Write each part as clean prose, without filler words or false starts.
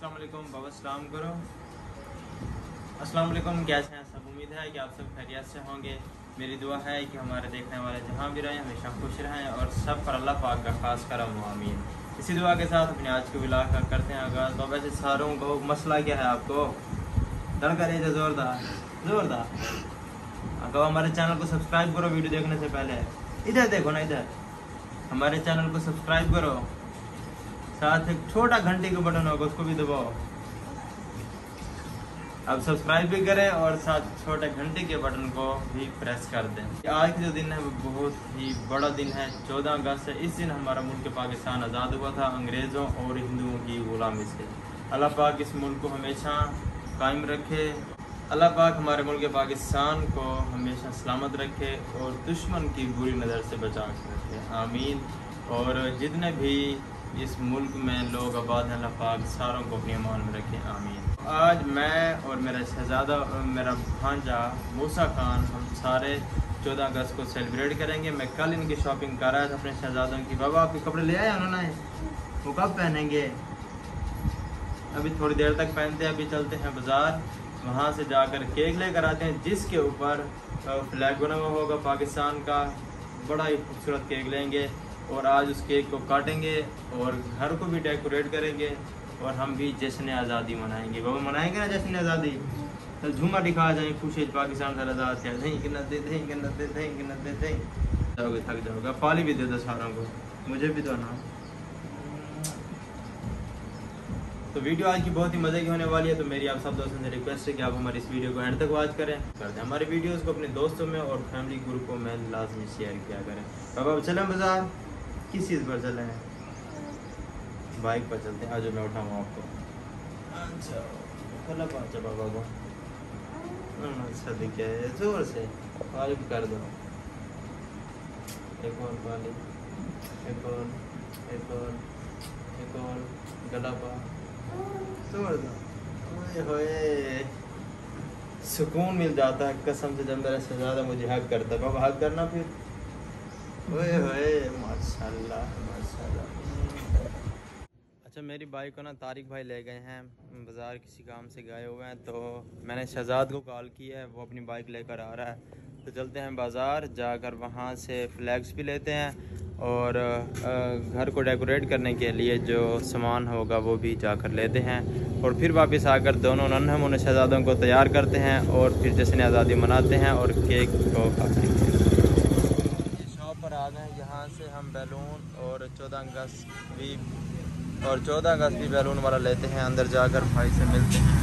अस्सलाम वालेकुम बाबा, सलाम करो। अस्सलाम वालेकुम, कैसे हैं सब? उम्मीद है कि आप सब खैरियत से होंगे। मेरी दुआ है कि हमारे देखने वाले जहाँ भी रहें हमेशा खुश रहें और सब पर अल्लाह पाक का खास करम हो, आमीन। इसी दुआ के साथ अपने आज के व्लॉग का करते हैं आगाज़। तो वैसे सारों को मसला क्या है आपको? तड़का रही थे ज़ोरदार अगर हमारे चैनल को सब्सक्राइब करो वीडियो देखने से पहले। इधर देखो ना, इधर हमारे चैनल को सब्सक्राइब करो, साथ एक छोटा घंटे का बटन होगा उसको भी दबाओ। अब सब्सक्राइब भी करें और साथ छोटे घंटे के बटन को भी प्रेस कर दें। आज का जो दिन है वो बहुत ही बड़ा दिन है, 14 अगस्त है। इस दिन हमारा मुल्क पाकिस्तान आज़ाद हुआ था अंग्रेज़ों और हिंदुओं की गुलामी से। अल्लाह पाक इस मुल्क को हमेशा कायम रखे। अल्लाह पाक हमारे मुल्क पाकिस्तान को हमेशा सलामत रखे और दुश्मन की बुरी नज़र से बचा के रखे, आमीन। और जितने भी इस मुल्क में लोग आबाद हैं, अल्लाह पाक सारों को अपनी अमान में रखे, आमीन। आज मैं और मेरा शहज़ादा और मेरा भांजा मूसा खान हम सारे 14 अगस्त को सेलिब्रेट करेंगे। मैं कल इनकी शॉपिंग कर रहा था अपने शहज़ादों की। बाबा आपके कपड़े ले आए उन्होंने? वो कब पहनेंगे? अभी थोड़ी देर तक पहनते हैं। अभी चलते हैं बाज़ार, वहाँ से जाकर केक लेकर आते हैं जिसके ऊपर फ्लैग बना हुआ होगा पाकिस्तान का। बड़ा ही खूबसूरत केक लेंगे और आज उस केक को काटेंगे और घर को भी डेकोरेट करेंगे और हम भी जश्न आज़ादी मनाएंगे। बाबा मनाएंगे ना जश्न आज़ादी? तो झूमा दिखा जाए खुशी पाकिस्तान से आज़ाद है। जाओगे थक जाओगे, पाली भी दे दो सारों को, मुझे भी दो ना। तो वीडियो आज की बहुत ही मज़े की होने वाली है। तो मेरी आप सब दोस्तों से रिक्वेस्ट है कि आप हमारी इस वीडियो को एंड तक वॉच करें, हमारे वीडियोस को अपने दोस्तों में और फैमिली ग्रुपों में लाजमी शेयर किया करें। बाबा चलें बाज़ार? किस चीज़ पर चले हैं? बाइक पर चलते हैं। आज मैं उठाऊँ आपको। अच्छा बाबा को अच्छा दिखे जोर से पाली भी कर दो। एक और पाली, एक और गला पा तोड़ दो। सुकून मिल जाता है कसम से जब मेरा शहज़ादा मुझे हक करता है। बाबा हक करना फिर। ओए होए माशाल्लाह माशाल्लाह। अच्छा मेरी बाइक को ना तारिक भाई ले गए हैं बाज़ार, किसी काम से गए हुए हैं। तो मैंने शहज़ाद को कॉल किया है, वो अपनी बाइक लेकर आ रहा है। तो चलते हैं बाज़ार, जाकर वहाँ से फ्लैग्स भी लेते हैं और घर को डेकोरेट करने के लिए जो सामान होगा वो भी जाकर लेते हैं और फिर वापस आकर दोनों नन्हे मुन्ने शहज़ादों को तैयार करते हैं और फिर जश्न आज़ादी मनाते हैं और केक को काटते हैं। शॉप पर आ गए, यहाँ से हम बैलून और 14 अगस्त भी बैलून वाला लेते हैं। अंदर जाकर भाई से मिलते हैं।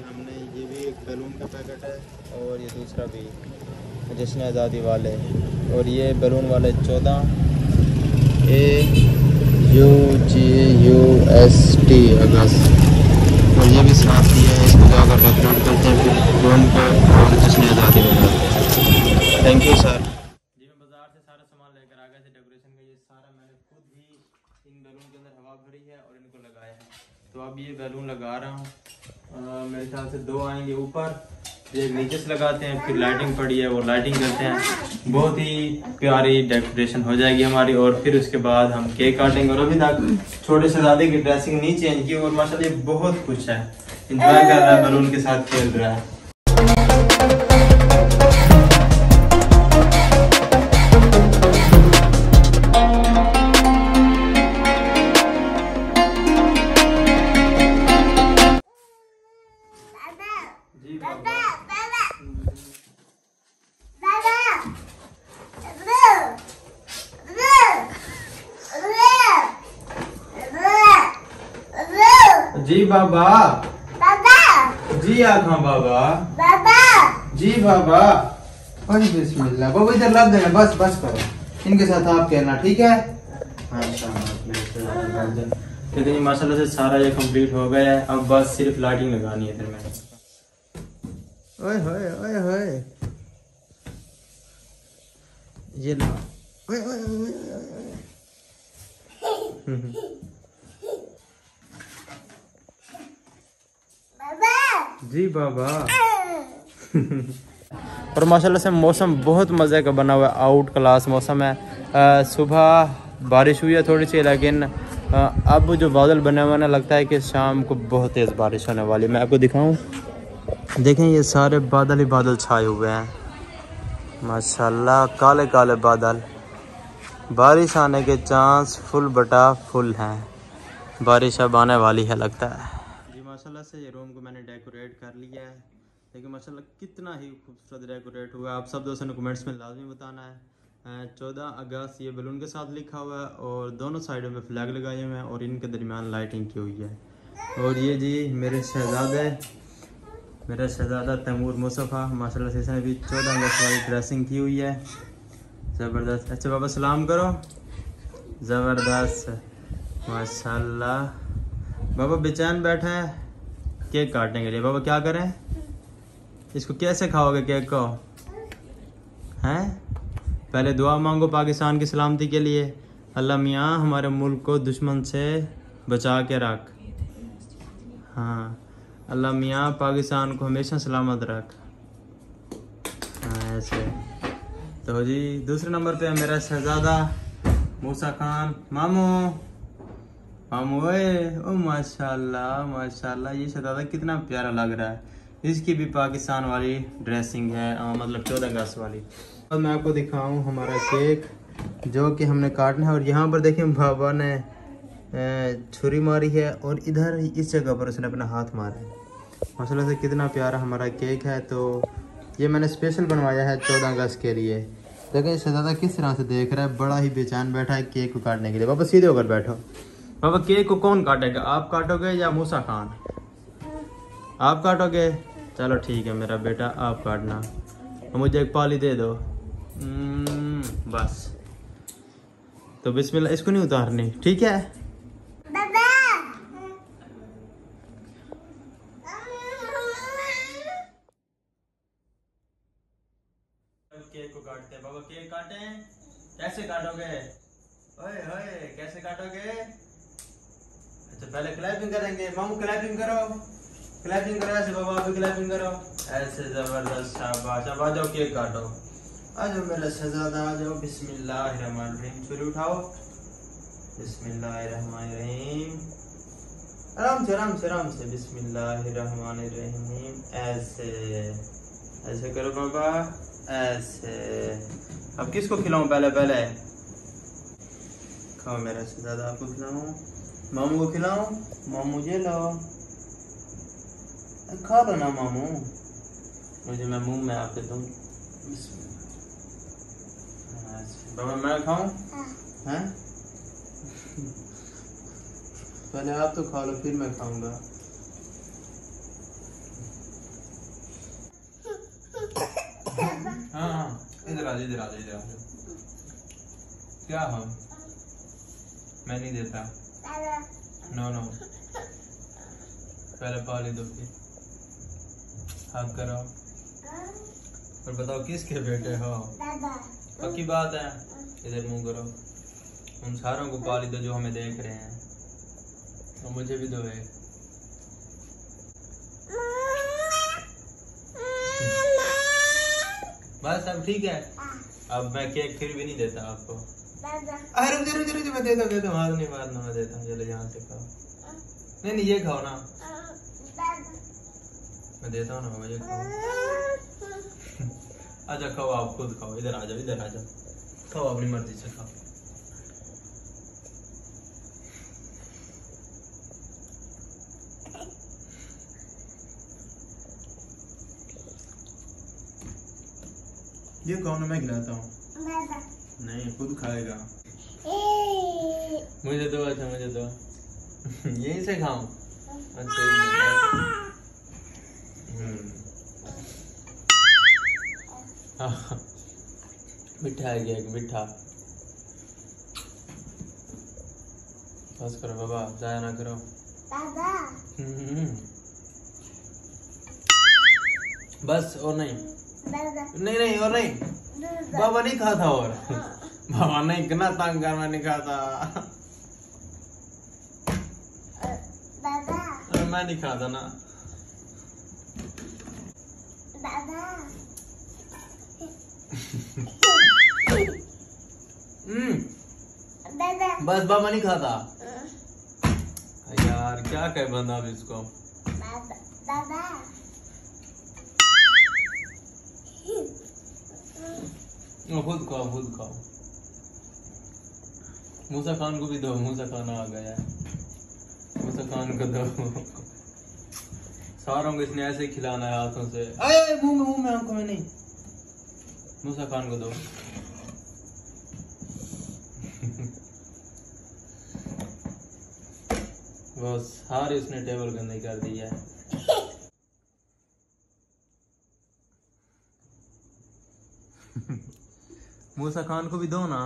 हमने ये भी एक बैलून का पैकेट है और ये दूसरा भी जश्न आज़ादी वाले, और ये बैलून वाले 14 AUGUST अगस्त, और ये भी साथ ही है। इसको जाकर डेकोरेट करते हैं फिर बैलून को और जश्न आज़ादी मनाते हैं। थैंक यू सर जी। मैं बाज़ार से सारा सामान लेकर आ गया था डेकोरेशन का। ये सारा मैंने खुद ही इन बैलून के अंदर हवा भरी है और इनको लगाया है। तो अब ये बैलून लगा रहा हूँ। मेरे ख्याल से 2 आएंगे ऊपर, एक नीचे से लगाते हैं, फिर लाइटिंग पड़ी है वो लाइटिंग करते हैं। बहुत ही प्यारी डेकोरेशन हो जाएगी हमारी और फिर उसके बाद हम केक काटेंगे। और अभी तक छोटे शहज़ादे की ड्रेसिंग नहीं चेंज की और माशाल्लाह ये बहुत खुश है, इंजॉय कर रहा है, बैलून के साथ खेल रहा है। जी बाबा, जी आखा बाबा, जी बाबा। बिस्मिल्लाह बाबा, इधर लग देना, बस करो इनके साथ आप कहना, ठीक है? लेकिन माशाल्लाह से सारा ये कंप्लीट हो गया है। अब बस सिर्फ लाइटिंग लगानी है। फिर मैंने ओए होए ये ला जी बाबा। और माशाल्लाह से मौसम बहुत मज़े का बना हुआ है, आउट क्लास मौसम है। सुबह बारिश हुई है थोड़ी सी, लेकिन अब जो बादल बने हुए ना, लगता है कि शाम को बहुत तेज़ बारिश होने वाली। मैं आपको दिखाऊं, देखें ये सारे बादल ही बादल छाए हुए हैं माशाल्लाह, काले काले बादल। बारिश आने के चांस फुल बटा फुल हैं, बारिश अब आने वाली है लगता है जी। माशाल्लाह से ये रूम को मैंने डेकोरेट कर लिया है। देखिए माशाल्लाह कितना ही खूबसूरत डेकोरेट हुआ। आप सब दोस्तों ने कमेंट्स में लाजमी बताना है। 14 अगस्त ये बलून के साथ लिखा हुआ है और दोनों साइडों में फ्लैग लगाए हुए हैं और इनके दरमियान लाइटिंग की हुई है। और ये जी मेरे शहजादा तैमूर मुस्तफ़ा माशाल्लाह से इसने भी 14 अगस्त वाली ड्रेसिंग की हुई है, ज़बरदस्त। अच्छा बाबा सलाम करो, ज़बरदस्त माशाल्लाह। बाबा बेचैन बैठा है केक काटने के लिए। बाबा क्या करें, इसको कैसे खाओगे केक को हैं? पहले दुआ मांगो पाकिस्तान की सलामती के लिए, अल्लाह मियाँ हमारे मुल्क को दुश्मन से बचा के रख। हाँ अल्लाह मियाँ पाकिस्तान को हमेशा सलामत रख। हाँ ऐसे। तो जी दूसरे नंबर पे है मेरा शहजादा मूसा खान। मामू ओ माशाल्लाह माशाल्लाह, ये शहजादा कितना प्यारा लग रहा है। इसकी भी पाकिस्तान वाली ड्रेसिंग है, मतलब 14 अगस्त वाली। और मैं आपको दिखाऊं हमारा केक जो कि हमने काटना है। और यहाँ पर देखिए बाबा ने छुरी मारी है और इधर इस जगह पर उसने अपना हाथ मारा है। माशाल्लाह से कितना प्यारा हमारा केक है। तो ये मैंने स्पेशल बनवाया है 14 अगस्त के लिए। देखें शहजादा किस तरह से देख रहा है, बड़ा ही बेचैन बैठा है केक को काटने के लिए। बाबा सीधे होकर बैठो। बाबा केक को कौन काटेगा, आप काटोगे या मूसा खान? आप काटोगे, चलो ठीक है मेरा बेटा आप काटना। मुझे एक पाली दे दो बस। तो बिस्मिल्लाह, इसको नहीं उतारनी, ठीक है? केक को काटते हैं। बाबा केक काटे, कैसे काटोगे? ओए ओए कैसे काटोगे? अच्छा पहले क्लैपिंग करेंगे। मामू क्लैपिंग करो, क्लैपिंग करो ऐसे। बाबा भी क्लैपिंग करो ऐसे, जबरदस्त शाबाश। अब आ जाओ केक काटो, आ जाओ मेरा शहजादा आ जाओ। बिस्मिल्लाहिर्रहमानिर्रहीम, छुरी उठाओ, बिस्मिल्लाहिर्रहमानिर्रहीम, आराम से आराम से आराम से, बिस्मिल्लाहिर्रहमानिर्रहीम। ऐसे ऐसे करो बाबा ऐसे। अब किसको खिलाऊं? पहले खाओ मेरा शहजादा, आपको खिलाऊं, मामू को खिलाऊं? मामू ये लो, खा लो ना मामू, मुझे मैं मुंह में आपके दूं। बाबा मैं खाऊं? हैं? पहले आप तो खा लो फिर मैं खाऊंगा। हाँ इधर आ जाओ। क्या हो? मैं नहीं देता। नो पहले पाली दो फिर हाथ करो और बताओ किसके बेटे हो? पक्की बात है, इधर मुंह करो। उन सारों को पाली दो जो हमें देख रहे हैं, और मुझे भी दो एक। बस अब ठीक है। अब मैं केक फिर भी नहीं देता आपको। अरे रुक मैं देता हूँ, मार नहीं मारना, मैं देता हूँ। चलो यहाँ से खाओ। नहीं ये खाओ ना, मैं देता हूँ ना बाबा, ये खाओ। अच्छा खाओ, आप खुद खाओ। इधर आ जाओ, खाओ अपनी मर्जी से खाओ। ये कौन है? मैं खिलाता हूँ। नहीं खुद खाएगा। मुझे दो, अच्छा मुझे दो। यहीं से खाऊं? अच्छा मिठा है क्या? मिठा बस करो बाबा, जाया ना करो। बस और नहीं और नहीं। बाबा नहीं खाता और बाबा नहीं कितना तंग करना, नहीं खाता। मैं नहीं खाता ना। बस बाबा नहीं खाता। यार क्या कहे बंदा अब इसको। खुद खाओ खुद खाओ। मूसा खान को भी दो, मूसा खान आ गया है, मूसा खान को दो। सारों को इसने ऐसे खिलाना है हाथों से। अरे मुंह में आंखों में नहीं। मूसा खान को दो। बस सारे उसने टेबल गंदे कर दिया है। मूसा खान को भी दो ना।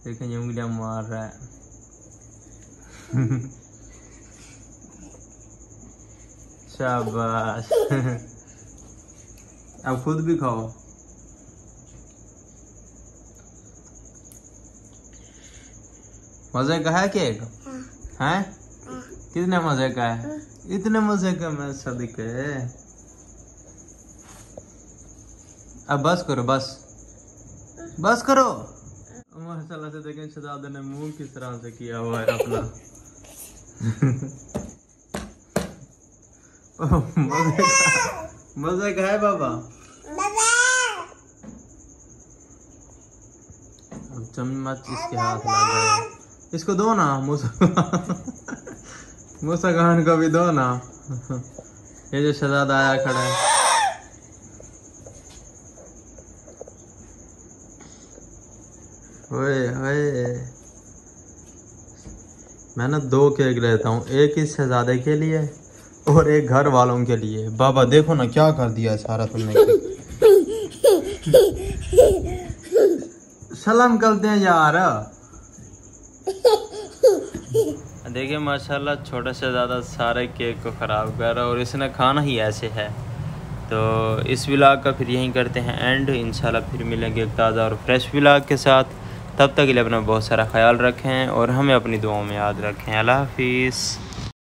देखें ये उंगलियां मार रहा है। शाबाश। अब खुद भी खाओ। मजे का है केक? हैं? कितने मजे का है? इतने मजे का मैं सदिक है। अब बस करो, बस करो। माशाल्लाह से देखें शहजादे ने मुंह किस तरह से किया हुआ है अपना। मजे का है बाबा। अब चम्मच इसके हाथ लग गए। इसको दो ना मूसा। मूसा खान को भी दो ना। ये जो शहजादा आया खड़ा है। ओए ओए, मैं ना 2 केक लेता हूँ, एक इस शहजादे के लिए और एक घर वालों के लिए। बाबा देखो ना क्या कर दिया सारा तुमने। सलाम करते हैं यार। देखिए माशाल्लाह छोटा शहजादा सारे केक को ख़राब कर रहा है और इसने खाना ही ऐसे है। तो इस व्लॉग का फिर यहीं करते हैं एंड। इंशाल्लाह फिर मिलेंगे एक ताज़ा और फ्रेश व्लॉग के साथ। तब तक के लिए अपना बहुत सारा ख्याल रखें और हमें अपनी दुआओं में याद रखें। अल्लाह हाफिज़।